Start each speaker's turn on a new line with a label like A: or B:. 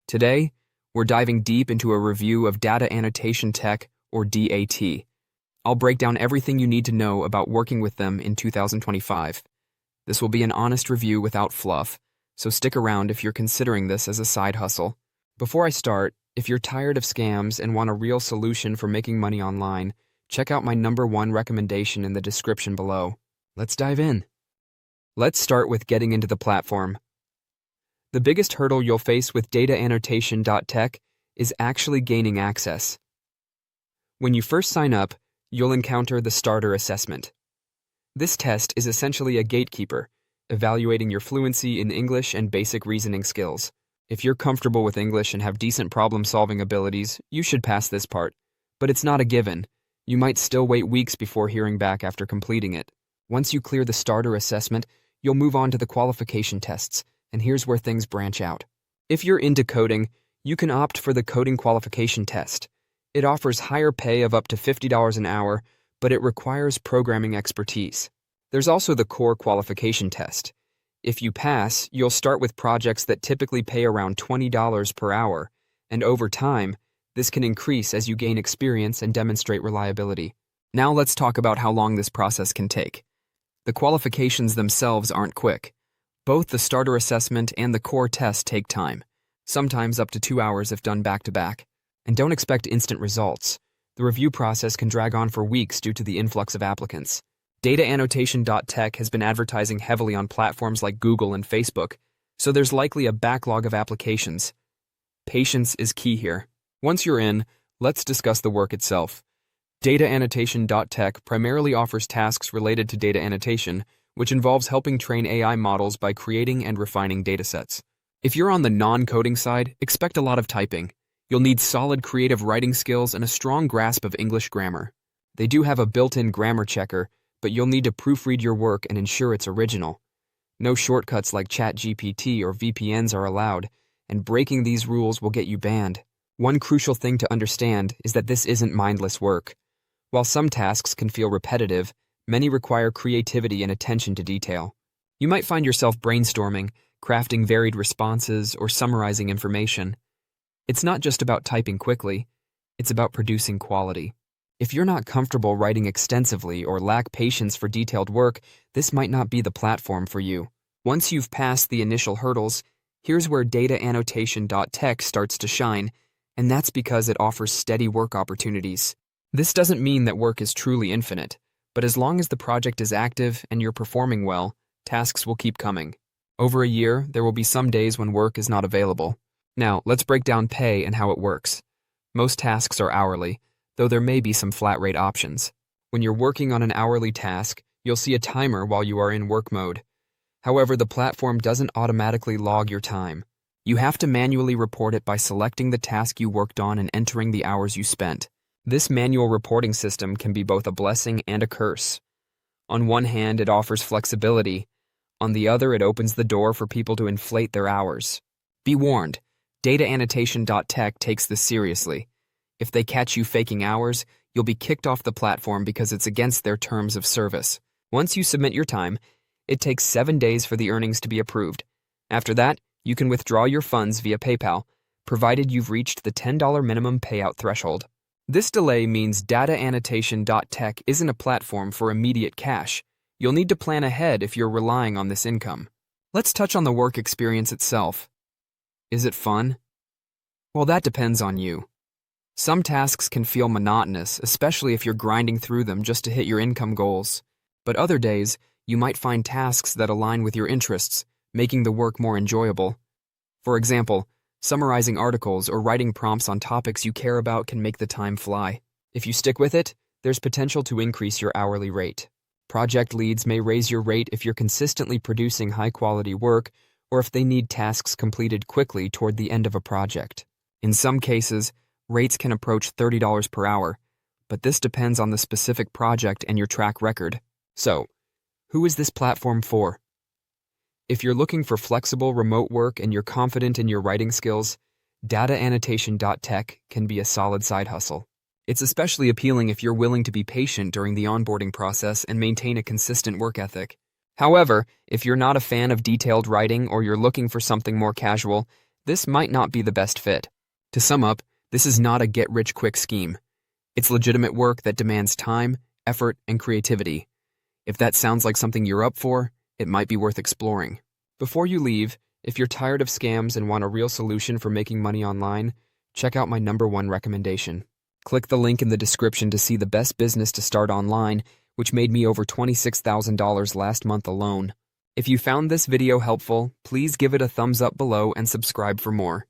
A: Today, we're diving deep into a review of Data Annotation Tech, or DAT. I'll break down everything you need to know about working with them in 2025. This will be an honest review without fluff, so stick around if you're considering this as a side hustle. Before I start, if you're tired of scams and want a real solution for making money online, check out my #1 recommendation in the description below. Let's dive in. Let's start with getting into the platform. The biggest hurdle you'll face with Data Annotation Tech is actually gaining access. When you first sign up, you'll encounter the starter assessment. This test is essentially a gatekeeper, evaluating your fluency in English and basic reasoning skills. If you're comfortable with English and have decent problem-solving abilities, you should pass this part. But it's not a given. You might still wait weeks before hearing back after completing it. Once you clear the starter assessment, you'll move on to the qualification tests, and here's where things branch out. If you're into coding, you can opt for the coding qualification test. It offers higher pay of up to $50 an hour, but it requires programming expertise. There's also the core qualification test. If you pass, you'll start with projects that typically pay around $20 per hour, and over time, this can increase as you gain experience and demonstrate reliability. Now let's talk about how long this process can take. The qualifications themselves aren't quick. Both the starter assessment and the core test take time, sometimes up to 2 hours if done back-to-back. And don't expect instant results. The review process can drag on for weeks due to the influx of applicants. Data Annotation Tech has been advertising heavily on platforms like Google and Facebook, so there's likely a backlog of applications. Patience is key here. Once you're in, let's discuss the work itself. Data Annotation Tech primarily offers tasks related to data annotation, which involves helping train AI models by creating and refining datasets. If you're on the non-coding side, expect a lot of typing. You'll need solid creative writing skills and a strong grasp of English grammar. They do have a built-in grammar checker, but you'll need to proofread your work and ensure it's original. No shortcuts like ChatGPT or VPNs are allowed, and breaking these rules will get you banned. One crucial thing to understand is that this isn't mindless work. While some tasks can feel repetitive, many require creativity and attention to detail. You might find yourself brainstorming, crafting varied responses, or summarizing information. It's not just about typing quickly, it's about producing quality. If you're not comfortable writing extensively or lack patience for detailed work, this might not be the platform for you. Once you've passed the initial hurdles, here's where Data Annotation Tech starts to shine, and that's because it offers steady work opportunities. This doesn't mean that work is truly infinite, but as long as the project is active and you're performing well, tasks will keep coming. Over a year, there will be some days when work is not available. Now, let's break down pay and how it works. Most tasks are hourly, though there may be some flat rate options. When you're working on an hourly task, you'll see a timer while you are in work mode. However, the platform doesn't automatically log your time. You have to manually report it by selecting the task you worked on and entering the hours you spent. This manual reporting system can be both a blessing and a curse. On one hand, it offers flexibility. On the other, it opens the door for people to inflate their hours. Be warned, Data Annotation Tech takes this seriously. If they catch you faking hours, you'll be kicked off the platform because it's against their terms of service. Once you submit your time, it takes 7 days for the earnings to be approved. After that, you can withdraw your funds via PayPal, provided you've reached the $10 minimum payout threshold. This delay means Data Annotation Tech isn't a platform for immediate cash. You'll need to plan ahead if you're relying on this income. Let's touch on the work experience itself. Is it fun? Well, that depends on you. Some tasks can feel monotonous, especially if you're grinding through them just to hit your income goals. But other days, you might find tasks that align with your interests, making the work more enjoyable. For example, summarizing articles or writing prompts on topics you care about can make the time fly. If you stick with it, there's potential to increase your hourly rate. Project leads may raise your rate if you're consistently producing high-quality work or if they need tasks completed quickly toward the end of a project. In some cases, rates can approach $30 per hour, but this depends on the specific project and your track record. So, who is this platform for? If you're looking for flexible remote work and you're confident in your writing skills, Data Annotation Tech can be a solid side hustle. It's especially appealing if you're willing to be patient during the onboarding process and maintain a consistent work ethic. However, if you're not a fan of detailed writing or you're looking for something more casual, this might not be the best fit. To sum up, this is not a get-rich-quick scheme. It's legitimate work that demands time, effort, and creativity. If that sounds like something you're up for, it might be worth exploring. Before you leave, if you're tired of scams and want a real solution for making money online, check out my #1 recommendation. Click the link in the description to see the best business to start online, which made me over $26,000 last month alone. If you found this video helpful, please give it a thumbs up below and subscribe for more.